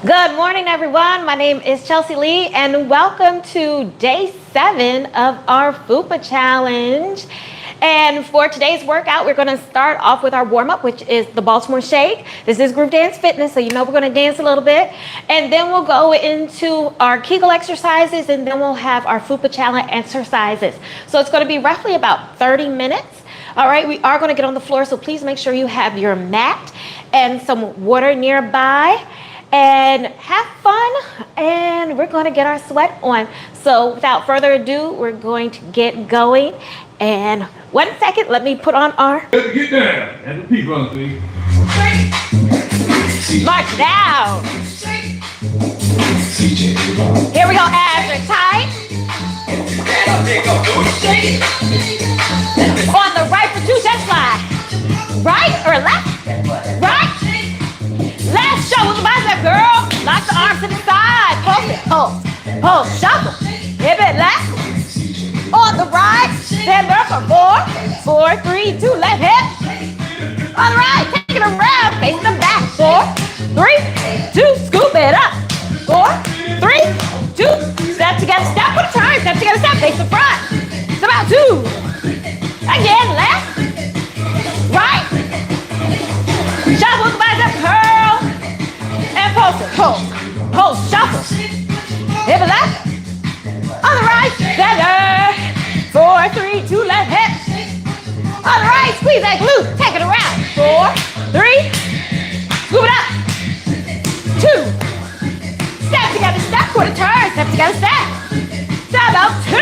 Good morning, everyone. My name is Chelsea Lee, and welcome to day 7 of our FUPA challenge. And for today's workout, we're going to start off with our warm-up, which is the Baltimore shake. This is group dance fitness, so you know we're going to dance a little bit. And then we'll go into our Kegel exercises, and then we'll have our FUPA challenge exercises. So it's going to be roughly about 30 minutes. All right, we are going to get on the floor, so please make sure you have your mat and some water nearby. And have fun, and we're going to get our sweat on. So without further ado, we're going to get going. And 1 second, let me put on our... Let's get down, and the people on the feet. March down. Here we go, abs are tight. On the right for 2, just slide. Right or left? Right. Left, shoulder to bicep, girl. Lock the arms to the side. Pulse it, pulse, pulse, shuffle. Hip it left. On the right, stand up for 4, 4, 3, 2, left hip. On the right, take it around, facing the back. 4, 3, 2, scoop it up. 4, 3, 2, step together, step with a turn, step together, step, face the front. It's about 2. Again, left, right. Shuffle the bicep, curl. And pulse it, pulse, pulse, shuffle. Hip it left. On the right, center. 4, 3, 2, left hip. On the right, squeeze that glute, take it around. 4, 3, scoop it up. 2. Step together, step, quarter turn, step together, step. Step out, 2.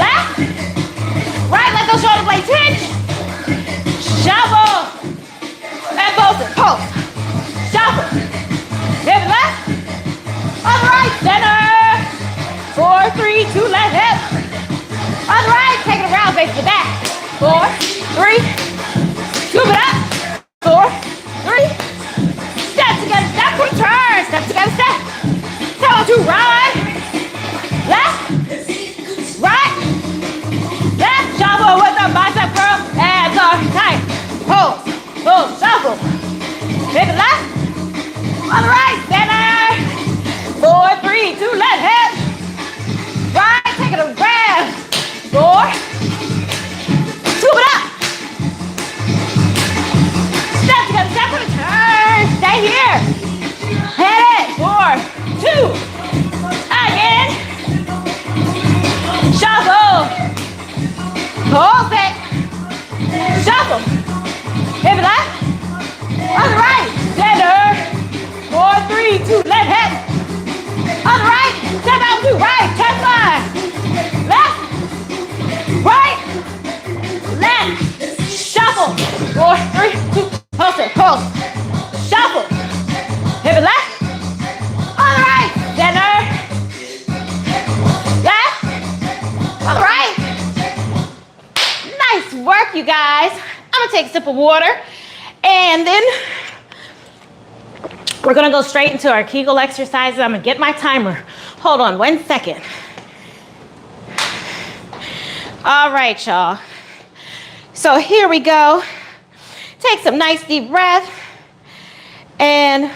Left, right, let those shoulder blades hinge. Shuffle. And pulse it, pulse. Shuffle. Hip left. On the right, center. 4, 3, 2, left hip. On the right, take it around, face the back. 4, 3, scoop it up. 4, 3. Step together, step, quarter turn. Step together, step. Step on 2, right. Left. Right. Left, shuffle with the bicep curl. Abs are tight. Pulse. Pulse, shuffle. Hip it left. On the right, center. 4, 3, 2, left hip. Right, take it around. 4. Scoop it up. Step together, step with a turn. Stay here. Hit it. 4, 2. Again. Shuffle. Pulse it. Shuffle. Hip it left. On the right, center. 4, 3, 2, left hip. On the right, step out 2, right, chest line. Left, right, left, shuffle. 4, 3, 2, pulse it, pulse. Shuffle. Hip it left. On the right, center. Left. On the right. Nice work, you guys. I'm gonna take a sip of water, and then we're gonna go straight into our Kegel exercises. I'm gonna get my timer. Hold on 1 second. All right, y'all. So here we go. Take some nice deep breath, and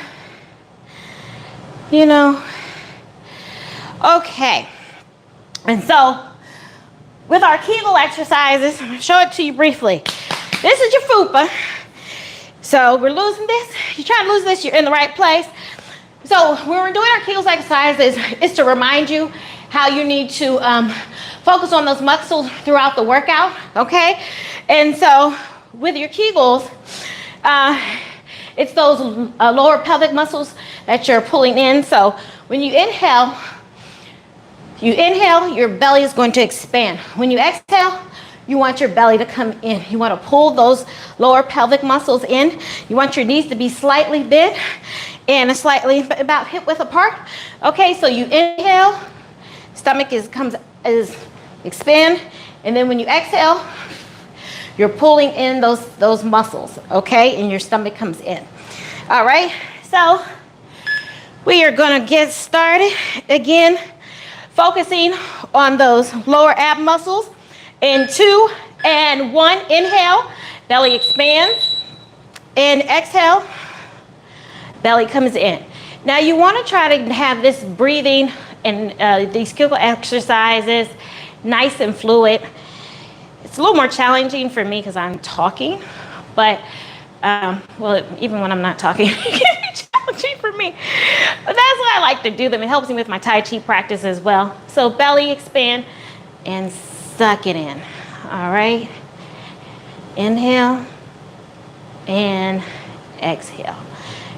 okay. And so with our Kegel exercises, I'm gonna show it to you briefly. This is your FUPA. So we're losing this. You're trying to lose this, you're in the right place. So when we're doing our Kegel exercises, it's to remind you how you need to focus on those muscles throughout the workout, okay? And so with your Kegels, it's those lower pelvic muscles that you're pulling in. So when you inhale, your belly is going to expand. When you exhale, you want your belly to come in. You want to pull those lower pelvic muscles in. You want your knees to be slightly bent and slightly about hip width apart. Okay, so you inhale, stomach is expand, and then when you exhale, you're pulling in those muscles, okay, and your stomach comes in. All right, so we are gonna get started again, focusing on those lower ab muscles. In 2 and 1, inhale, belly expands. And exhale, belly comes in. Now you want to try to have this breathing and these Kegel exercises nice and fluid. It's a little more challenging for me because I'm talking, but well, even when I'm not talking, it can be challenging for me. But that's why I like to do them. It helps me with my Tai Chi practice as well. So belly expand and suck it in. All right. Inhale and exhale.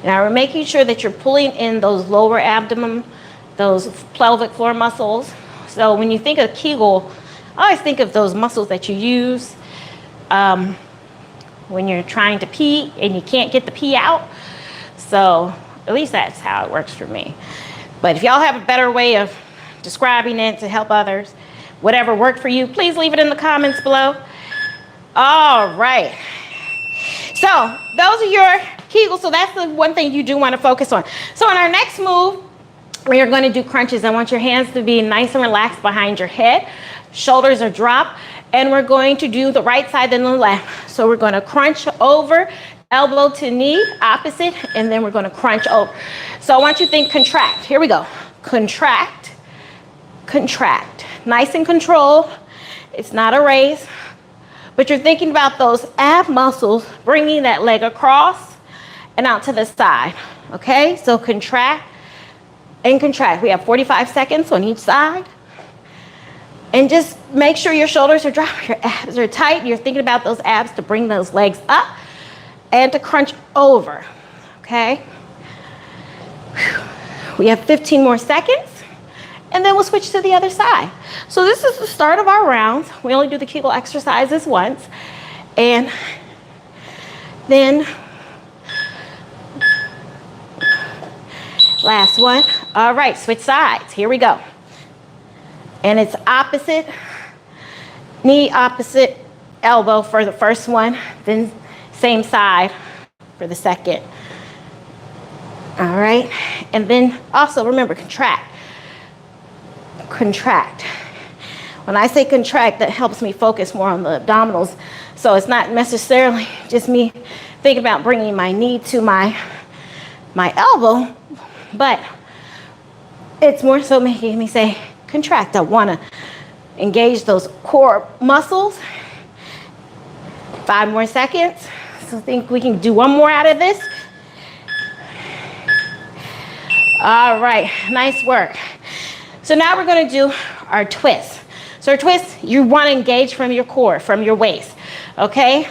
Now we're making sure that you're pulling in those lower abdomen, those pelvic floor muscles. So when you think of Kegel, I always think of those muscles that you use when you're trying to pee and you can't get the pee out. So at least that's how it works for me. But if y'all have a better way of describing it to help others, whatever worked for you, please leave it in the comments below. All right. So those are your Kegels. So that's the one thing you do want to focus on. So in our next move, we are going to do crunches. I want your hands to be nice and relaxed behind your head. Shoulders are dropped. And we're going to do the right side and the left. So we're going to crunch over, elbow to knee, opposite, and then we're going to crunch over. So I want you to think contract. Here we go. Contract, contract. Nice and controlled. It's not a race. But you're thinking about those ab muscles, bringing that leg across and out to the side. Okay? So contract and contract. We have 45 seconds on each side. And just make sure your shoulders are dropped, your abs are tight. You're thinking about those abs to bring those legs up and to crunch over, okay? We have 15 more seconds, and then we'll switch to the other side. So this is the start of our rounds. We only do the Kegel exercises once. And then last one. All right, switch sides. Here we go. And it's opposite, knee opposite elbow for the first one, then same side for the second. All right, and then also remember, contract, contract. When I say contract, that helps me focus more on the abdominals. So it's not necessarily just me thinking about bringing my knee to my elbow, but it's more so making me say, contract. I want to engage those core muscles. 5 more seconds. So I think we can do one more out of this. All right, nice work. So now we're going to do our twist. So our twist, you want to engage from your core, from your waist. Okay?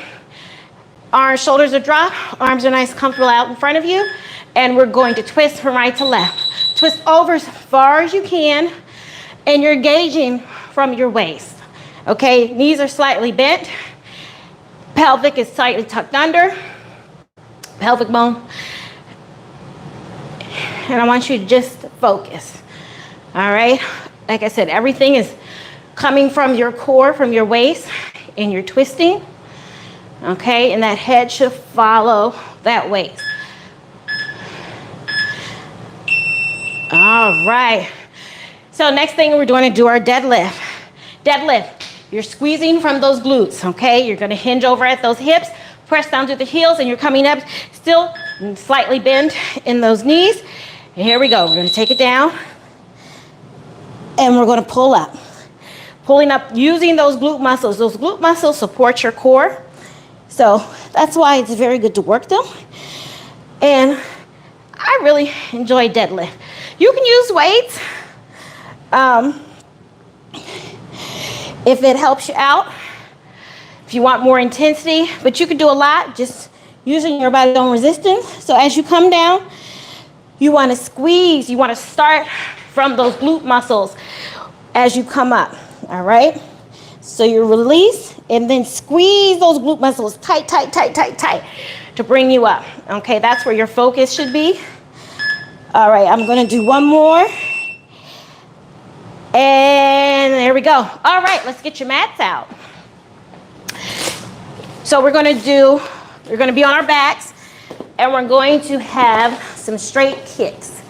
Our shoulders are dropped, arms are nice, comfortable out in front of you, and we're going to twist from right to left. Twist over as far as you can. And you're engaging from your waist, okay? Knees are slightly bent. Pelvic is slightly tucked under. Pelvic bone. And I want you to just focus, all right? Like I said, everything is coming from your core, from your waist, and you're twisting, okay? And that head should follow that waist. All right. So next thing we're going to do our deadlift. Deadlift, you're squeezing from those glutes, okay? You're gonna hinge over at those hips, press down to the heels, and you're coming up, still slightly bend in those knees. And here we go, we're gonna take it down, and we're gonna pull up. Pulling up, using those glute muscles. Those glute muscles support your core. So that's why it's very good to work them. And I really enjoy deadlift. You can use weights. If it helps you out, if you want more intensity, but you can do a lot just using your body's own resistance. So as you come down, you want to squeeze, you want to start from those glute muscles as you come up, all right? So you release and then squeeze those glute muscles tight, tight, tight, tight, tight to bring you up, okay? That's where your focus should be. All right, I'm gonna do one more. And there we go. All right, let's get your mats out. So we're gonna be on our backs, and we're going to have some straight kicks.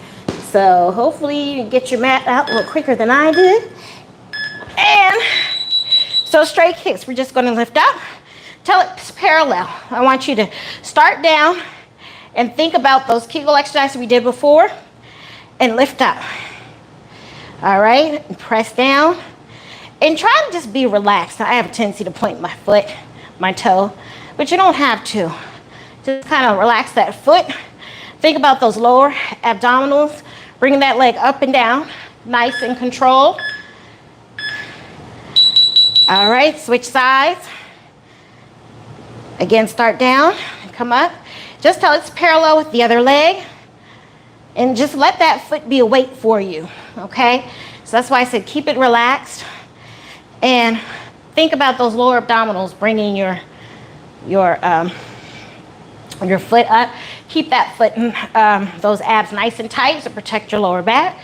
So hopefully you get your mat out a little quicker than I did. And so straight kicks, we're just gonna lift up till it's parallel. I want you to start down and think about those Kegel exercises we did before. and lift up. All right, and press down. And try to just be relaxed. I have a tendency to point my foot, my toe, but you don't have to. Just kind of relax that foot. Think about those lower abdominals. Bring that leg up and down, nice and controlled. All right, switch sides. Again, start down and come up. Just till it's parallel with the other leg. And just let that foot be a weight for you, okay? So that's why I said keep it relaxed. And think about those lower abdominals, bringing your foot up. Keep that foot and those abs nice and tight to protect your lower back.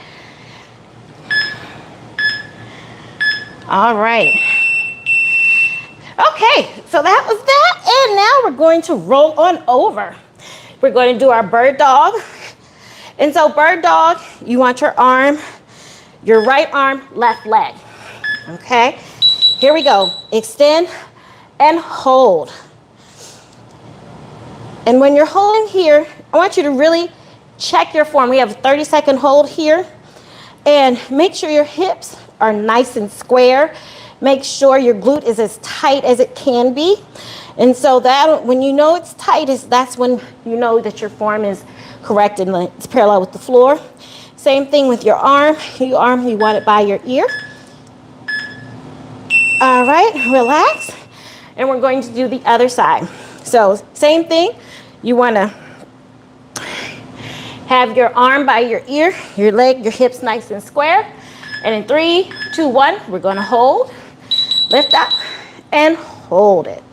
All right. Okay, so that was that. And now we're going to roll on over. We're going to do our bird dog. And so bird dog, you want your arm, your right arm, left leg. Okay, here we go. Extend and hold. And when you're holding here, I want you to really check your form. We have a 30-second hold here. And make sure your hips are nice and square. Make sure your glute is as tight as it can be. And so that when you know it's tight, that's when you know that your form is correct and it's parallel with the floor. Same thing with your arm. You want it by your ear. All right, relax. And we're going to do the other side. So same thing. You want to have your arm by your ear, your leg, your hips nice and square. And in 3, 2, 1, we're going to hold, lift up, and hold it.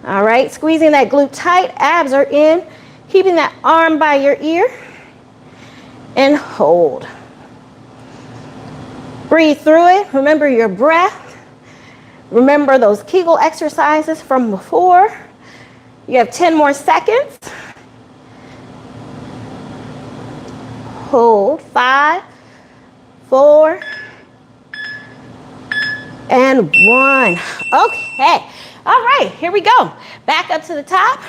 All right, squeezing that glute tight, abs are in, keeping that arm by your ear, and hold. Breathe through it. Remember your breath. Remember those Kegel exercises from before. You have 10 more seconds. Hold. 5, 4, and 1. Okay. All right, here we go. Back up to the top.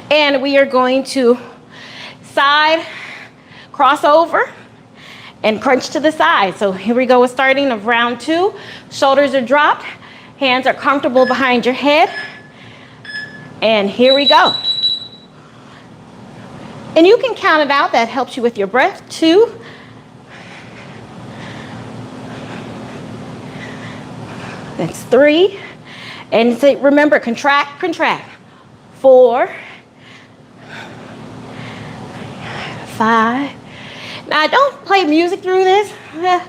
And we are going to side, cross over, and crunch to the side. So here we go. We're starting of round 2. Shoulders are dropped. Hands are comfortable behind your head. And here we go. And you can count it out. That helps you with your breath. 2. That's 3. And say, remember, contract, contract. 4. 5. Now, I don't play music through this.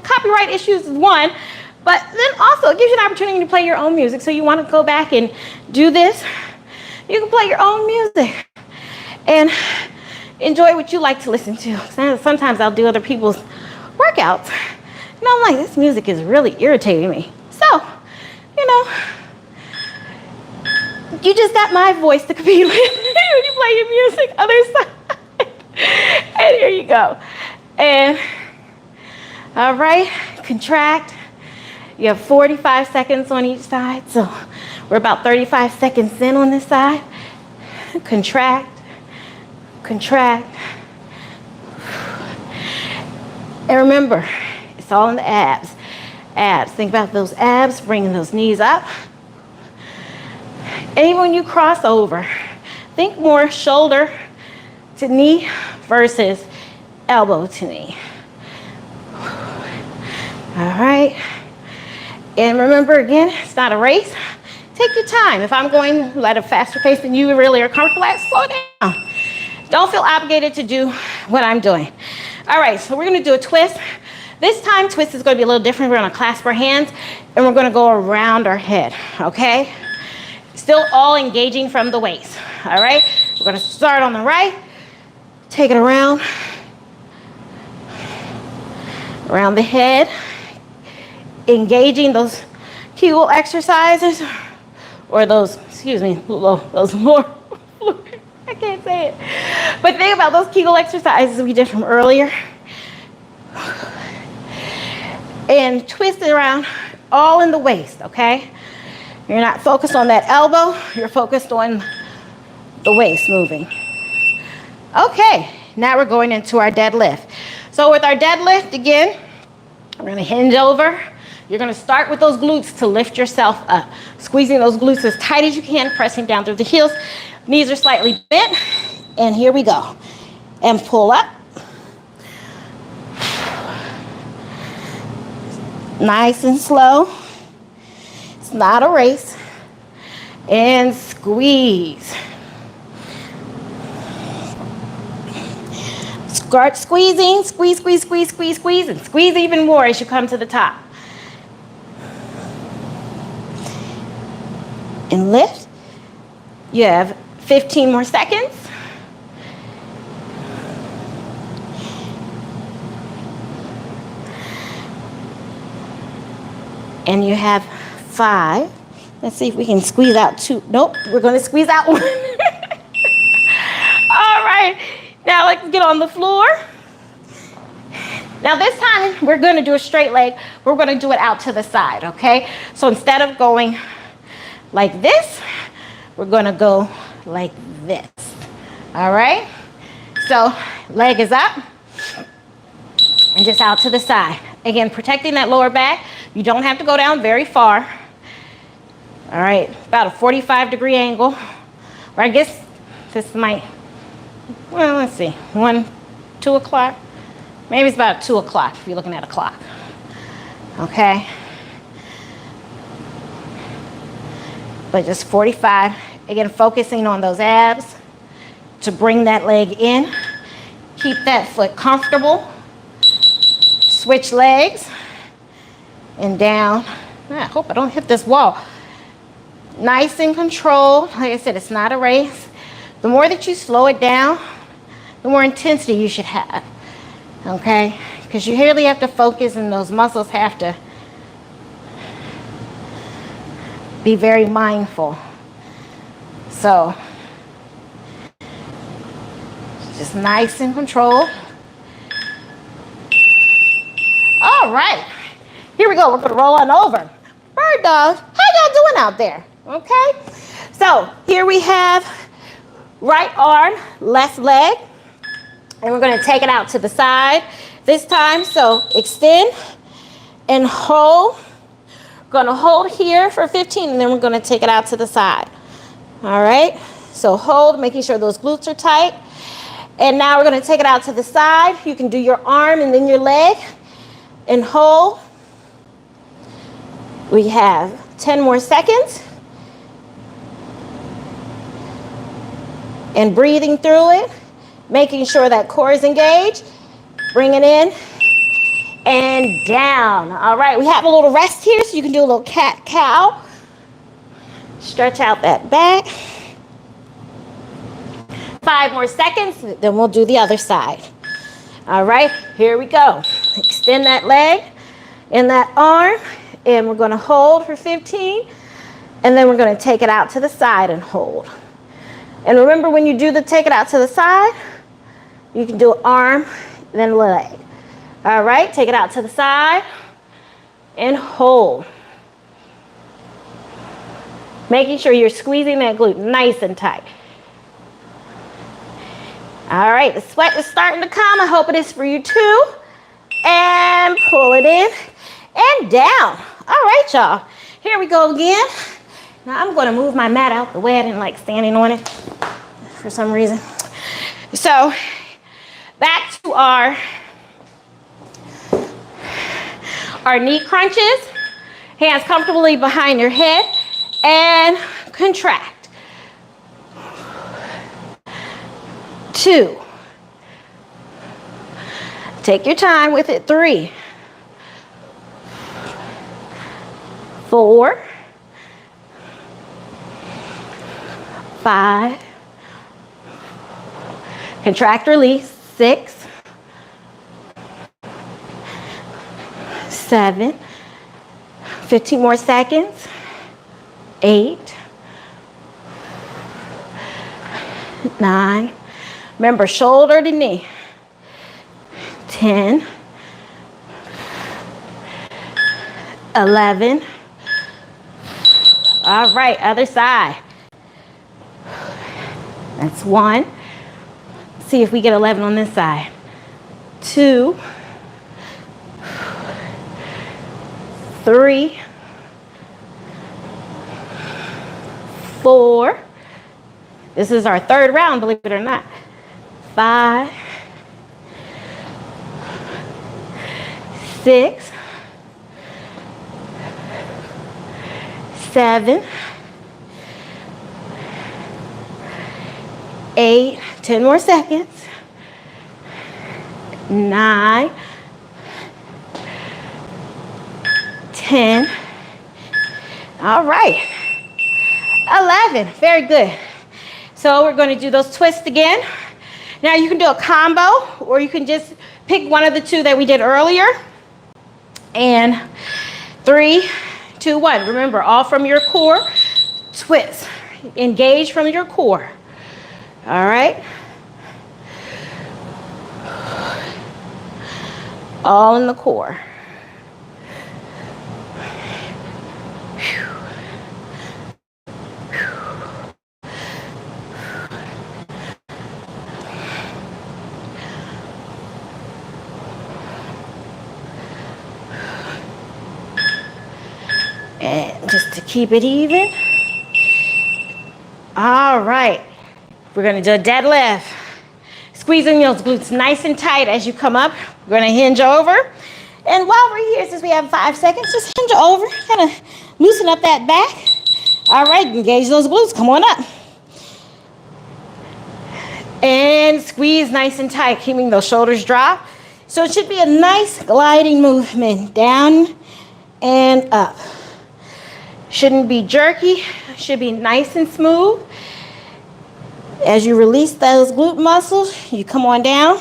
Copyright issues is one. But then also, it gives you an opportunity to play your own music. So you want to go back and do this. You can play your own music. And enjoy what you like to listen to. Sometimes I'll do other people's workouts. And I'm like, this music is really irritating me. So, you know, you just got my voice to compete with when you play your music, other side. And here you go. And, all right, contract. You have 45 seconds on each side. So we're about 35 seconds in on this side. Contract, contract. And remember, it's all in the abs. Abs, think about those abs, bringing those knees up. And even when you cross over, think more shoulder to knee versus elbow to knee. All right. And remember, again, it's not a race. Take your time. If I'm going at a faster pace than you really are comfortable at, slow down. Don't feel obligated to do what I'm doing. All right, so we're going to do a twist. This time, twist is going to be a little different. We're going to clasp our hands, and we're going to go around our head, okay? Still all engaging from the waist, all right? We're going to start on the right, take it around the head, engaging those Kegel exercises, or those, excuse me, those more, I can't say it. But think about those Kegel exercises we did from earlier. And twist it around all in the waist, okay? You're not focused on that elbow, you're focused on the waist moving. Okay, now we're going into our deadlift. So with our deadlift, again, we're gonna hinge over. You're gonna start with those glutes to lift yourself up. Squeezing those glutes as tight as you can, pressing down through the heels. Knees are slightly bent, and here we go. And pull up. Nice and slow. It's not a race. And squeeze. Start squeezing, squeeze, squeeze, squeeze, squeeze, squeeze, and squeeze even more as you come to the top. And lift. You have 15 more seconds. And you have 5. Let's see if we can squeeze out 2. Nope, we're going to squeeze out 1. All right, now let's get on the floor. Now this time we're going to do a straight leg. We're going to do it out to the side, okay? So instead of going like this, we're going to go like this. All right? So leg is up and just out to the side. Again, protecting that lower back. You don't have to go down very far. All right, about a 45-degree angle. Or I guess this might, well, let's see, 2 o'clock. Maybe it's about 2 o'clock if you're looking at a clock. Okay. But just 45. Again, focusing on those abs to bring that leg in. Keep that foot comfortable. Switch legs and down. I hope I don't hit this wall. Nice and controlled. Like I said, it's not a race. The more that you slow it down, the more intensity you should have. Okay? Because you really have to focus and those muscles have to be very mindful. So, just nice and controlled. All right, here we go. We're gonna roll on over. Bird dogs, how y'all doing out there? Okay, so here we have right arm, left leg, and we're gonna take it out to the side this time. So extend and hold. Gonna hold here for 15, and then we're gonna take it out to the side. All right, so hold, making sure those glutes are tight. And now we're gonna take it out to the side. You can do your arm and then your leg. And hold. We have 10 more seconds. And breathing through it, making sure that core is engaged. Bring it in and down. All right, we have a little rest here, so you can do a little cat-cow. Stretch out that back. 5 more seconds, then we'll do the other side. All right, here we go. Extend that leg and that arm, and we're gonna hold for 15, and then we're gonna take it out to the side and hold. And remember, when you do the take it out to the side, you can do arm, then leg. All right, take it out to the side and hold. Making sure you're squeezing that glute nice and tight. All right, the sweat is starting to come. I hope it is for you too. And pull it in and down. All right, y'all. Here we go again. Now I'm going to move my mat out the way. I didn't like standing on it for some reason. So back to our knee crunches. Hands comfortably behind your head and contract. 2. Take your time with it. 3. 4. 5. Contract, release. 6. 7. 15 more seconds. 8. 9. Remember, shoulder to knee. 10. 11. All right, other side. That's 1. See if we get 11 on this side. 2, 3, 4. This is our third round, believe it or not. 5, 6, 7, 8, 10 more seconds. 9, 10. All right. 11. Very good. So we're going to do those twists again. Now you can do a combo, or you can just pick one of the two that we did earlier. And 3, 2, 1. Remember, all from your core. Twist. Engage from your core. All right. All in the core. And just to keep it even. All right. We're going to do a deadlift. Squeezing those glutes nice and tight as you come up. We're going to hinge over. And while we're here, since we have 5 seconds, just hinge over. Kind of loosen up that back. All right. Engage those glutes. Come on up. And squeeze nice and tight, keeping those shoulders drop. So it should be a nice gliding movement. Down and up. Shouldn't be jerky. Should be nice and smooth. As you release those glute muscles, you come on down.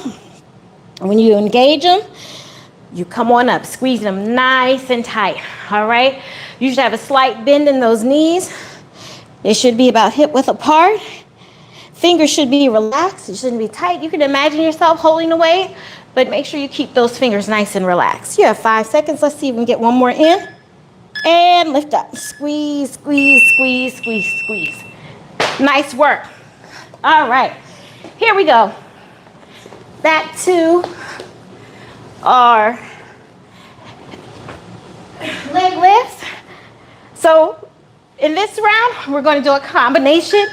When you engage them, you come on up, squeezing them nice and tight. All right? You should have a slight bend in those knees. They should be about hip width apart. Fingers should be relaxed. It shouldn't be tight. You can imagine yourself holding the weight, but make sure you keep those fingers nice and relaxed. You have 5 seconds. Let's see if we can get one more in. And lift up. Squeeze, squeeze, squeeze, squeeze, squeeze. Nice work. All right. Here we go. Back to our leg lifts. So in this round, we're going to do a combination.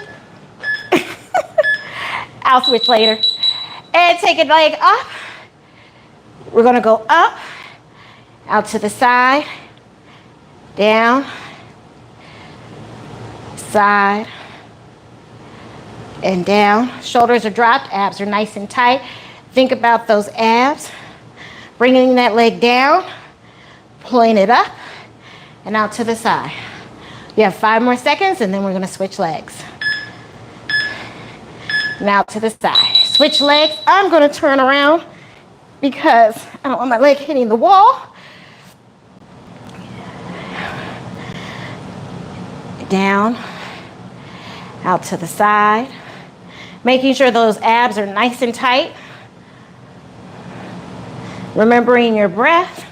I'll switch later. And take a leg up. We're going to go up, out to the side, down, side, and down. Shoulders are dropped, abs are nice and tight. Think about those abs. Bringing that leg down, pulling it up, and out to the side. You have 5 more seconds, and then we're going to switch legs. Now to the side. Switch legs. I'm going to turn around because I don't want my leg hitting the wall. Down, out to the side. Making sure those abs are nice and tight. Remembering your breath.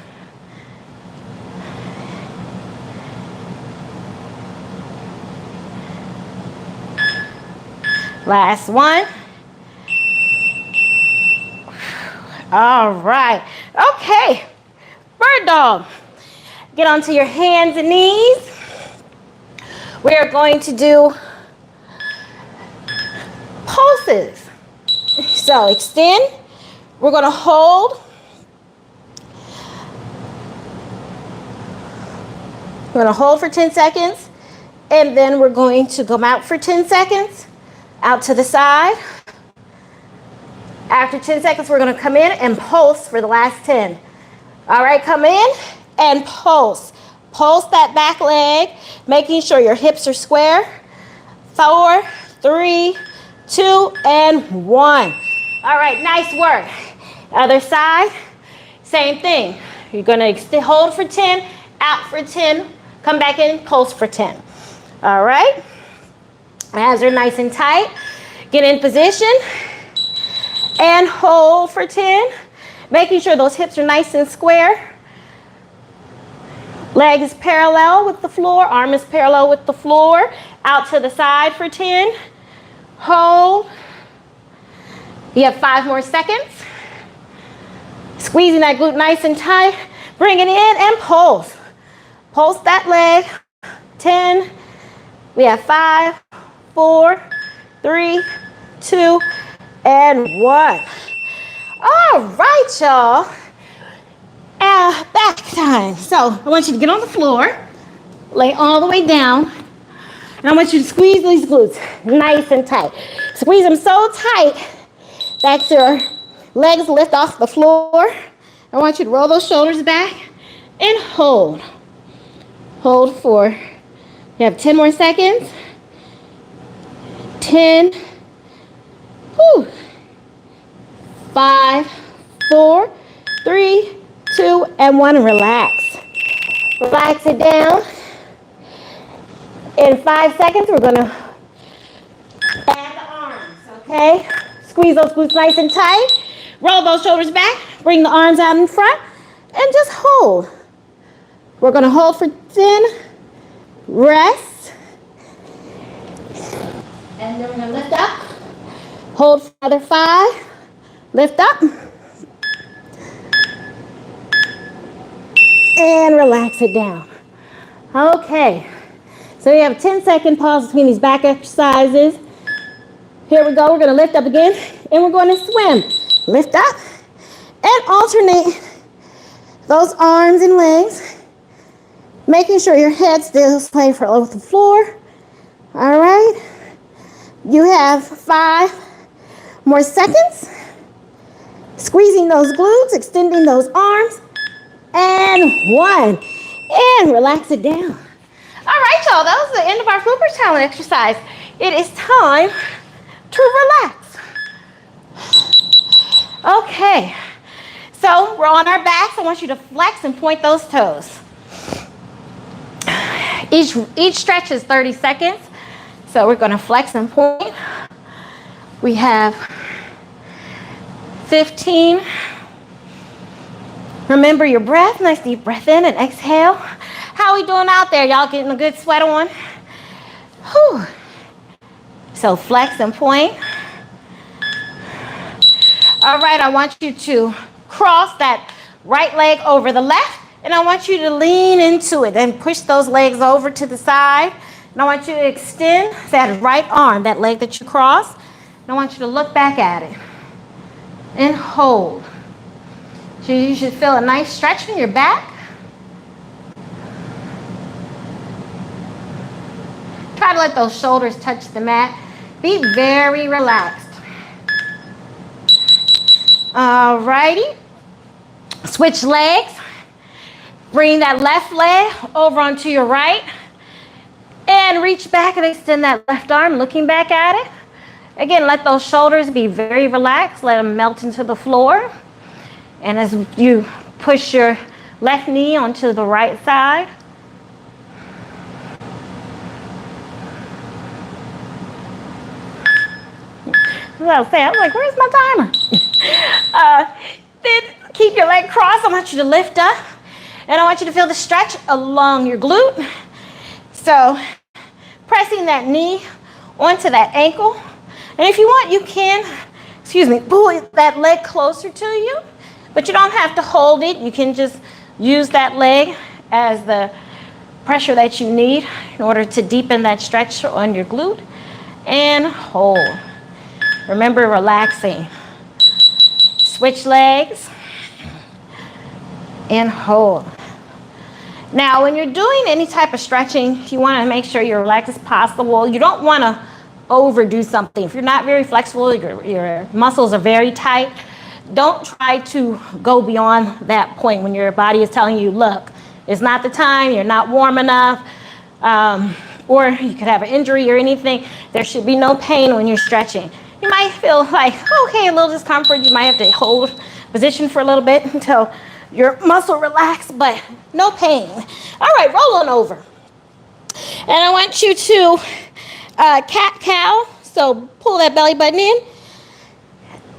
Last one. All right. Okay. Bird dog. Get onto your hands and knees. We are going to do pulses. So extend. We're going to hold. We're going to hold for 10 seconds. And then we're going to come out for 10 seconds. Out to the side. After 10 seconds, we're going to come in and pulse for the last 10. All right, come in and pulse. Pulse that back leg, making sure your hips are square. 4, 3, 2, and 1. All right, nice work. Other side, same thing. You're going to hold for 10, out for 10, come back in, pulse for 10. All right. Abs are nice and tight. Get in position and hold for 10. Making sure those hips are nice and square. Leg is parallel with the floor. Arm is parallel with the floor. Out to the side for 10. Hold. You have 5 more seconds. Squeezing that glute nice and tight. Bring it in and pulse. Pulse that leg. 10. We have 5, 4, 3, 2, and 1. All right, y'all. Back time. So I want you to get on the floor, lay all the way down, and I want you to squeeze these glutes nice and tight. Squeeze them so tight that your legs lift off the floor. I want you to roll those shoulders back and hold. Hold for, you have 10 more seconds. 10, 5, 4, 3, 2, and 1. Relax. Relax it down. In 5 seconds, we're gonna add the arms, okay? Squeeze those glutes nice and tight. Roll those shoulders back. Bring the arms out in front and just hold. We're gonna hold for 10, rest, and then we're gonna lift up. Hold for another 5, lift up, and relax it down. Okay, so we have a 10-second pause between these back exercises. Here we go, we're gonna lift up again, and we're gonna swim. Lift up, and alternate those arms and legs, making sure your head still stays parallel with the floor. All right, you have 5 more seconds. Squeezing those glutes, extending those arms, and 1. And relax it down. All right, y'all, that was the end of our FUPA challenge exercise. It is time to relax. Okay, so we're on our backs. I want you to flex and point those toes. Each stretch is 30 seconds. So we're gonna flex and point. We have 15. Remember your breath. Nice deep breath in and exhale. How are we doing out there? Y'all getting a good sweat on? Whew. So flex and point. All right, I want you to cross that right leg over the left, and I want you to lean into it and push those legs over to the side. And I want you to extend that right arm, that leg that you crossed. And I want you to look back at it and hold. So you should feel a nice stretch in your back. Try to let those shoulders touch the mat. Be very relaxed. All righty. Switch legs. Bring that left leg over onto your right. And reach back and extend that left arm, looking back at it. Again, let those shoulders be very relaxed. Let them melt into the floor. And as you push your left knee onto the right side. As I was saying, I was like, where's my timer? Then keep your leg crossed. I want you to lift up. And I want you to feel the stretch along your glute. So pressing that knee onto that ankle. And if you want, you can, pull that leg closer to you. But you don't have to hold it. You can just use that leg as the pressure that you need in order to deepen that stretch on your glute. And hold. Remember, relaxing. Switch legs. And hold. Now, when you're doing any type of stretching, you want to make sure you're relaxed as possible. You don't want to overdo something. If you're not very flexible, your muscles are very tight, don't try to go beyond that point when your body is telling you, look, it's not the time, you're not warm enough, or you could have an injury or anything. There should be no pain when you're stretching. You might feel like, okay, a little discomfort. You might have to hold position for a little bit until your muscle relax, but no pain. All right, roll on over. And I want you to cat-cow. So pull that belly button in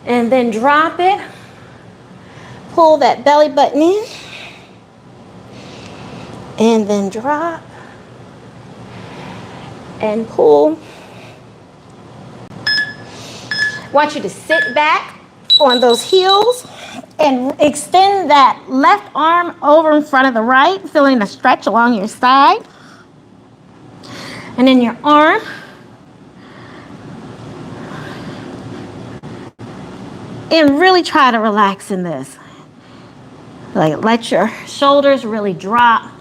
and then drop it. Pull that belly button in and then drop and pull. Want you to sit back on those heels and extend that left arm over in front of the right, feeling the stretch along your side. And then your arm. And really try to relax in this. Like, let your shoulders really drop.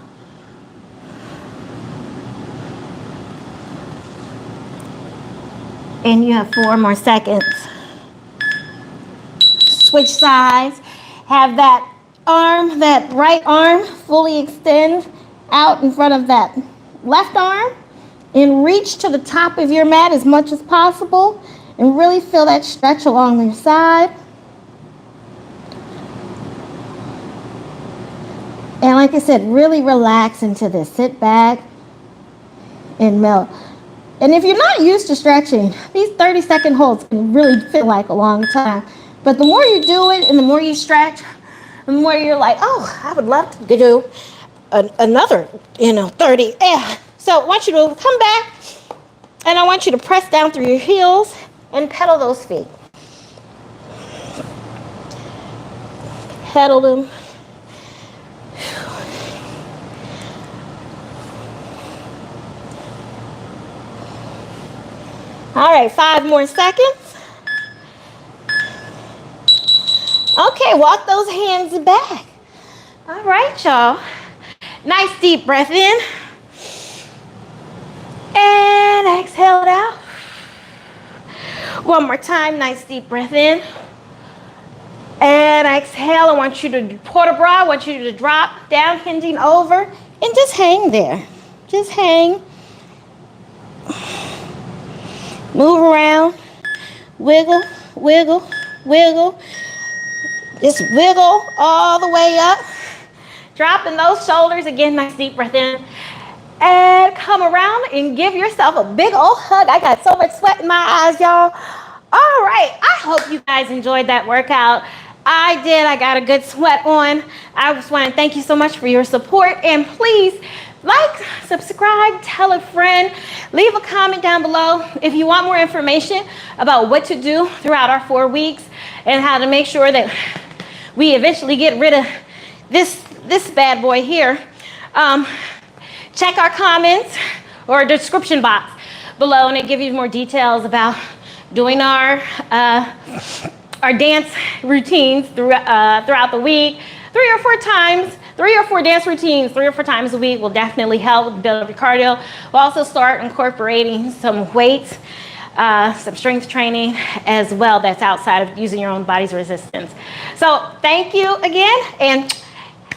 And you have 4 more seconds. Switch sides. Have that arm, that right arm, fully extend out in front of that left arm. And reach to the top of your mat as much as possible. And really feel that stretch along your side. And like I said, really relax into this. Sit back and melt. And if you're not used to stretching, these 30-second holds can really feel like a long time. But the more you do it and the more you stretch, the more you're like, oh, I would love to do another, 30. Yeah. So I want you to come back, and I want you to press down through your heels and pedal those feet. Pedal them. All right, 5 more seconds. Okay, walk those hands back. All right, y'all. Nice deep breath in. And exhale it out. One more time, nice deep breath in. And exhale, I want you to port a bras. I want you to drop down, hinging over, and just hang there. Just hang. Move around, wiggle, wiggle, wiggle. Just wiggle all the way up. Dropping those shoulders. Again, nice deep breath in. And come around and give yourself a big old hug. I got so much sweat in my eyes, y'all. All right, I hope you guys enjoyed that workout. I did. I got a good sweat on. I just want to thank you so much for your support. And please, like, subscribe, tell a friend, leave a comment down below if you want more information about what to do throughout our 4 weeks and how to make sure that we eventually get rid of this bad boy here. Check our comments or description box below, and it gives you more details about doing our dance routines throughout the week. 3 or 4 times. 3 or 4 dance routines 3 or 4 times a week will definitely help build up your cardio. We'll also start incorporating some weights, some strength training as well that's outside of using your own body's resistance. So thank you again, and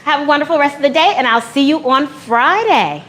have a wonderful rest of the day, and I'll see you on Friday.